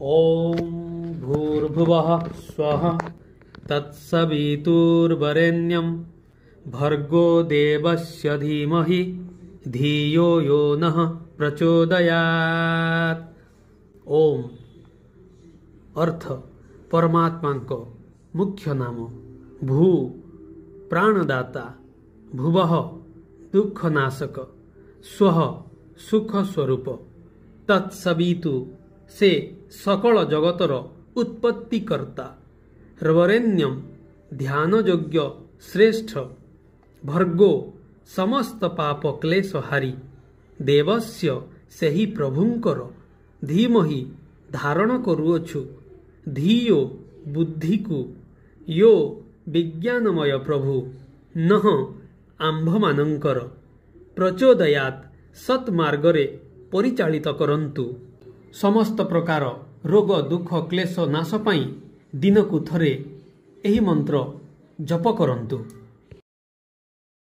ओम भूर्भुवः स्वः तत्सवितुर्वरेण्यं भर्गो देवस्य धीमहि धियो यो नः प्रचोदयात्। ओम अर्थ परमात्मा को मुख्य नाम भू प्राणदाता, भुवः दुखनाशक, स्वः सुख स्वरूप, तत्सवितु से सकल जगतर उत्पत्तिकर्ता, वरेण्यम ध्यान योग्य श्रेष्ठ, भर्गो समस्त पाप क्लेश हारी, देवस्य सेही प्रभुंकर धीमहि धारण करुअछु, धियो बुद्धि को, यो विज्ञानमय प्रभु नह आंभमानंकर प्रचोदयात सत्मार्गरे परिचालित करंतु। समस्त प्रकार रोग दुख क्लेश नाश पाई दिनकु थरे एही मंत्र जप करंतु।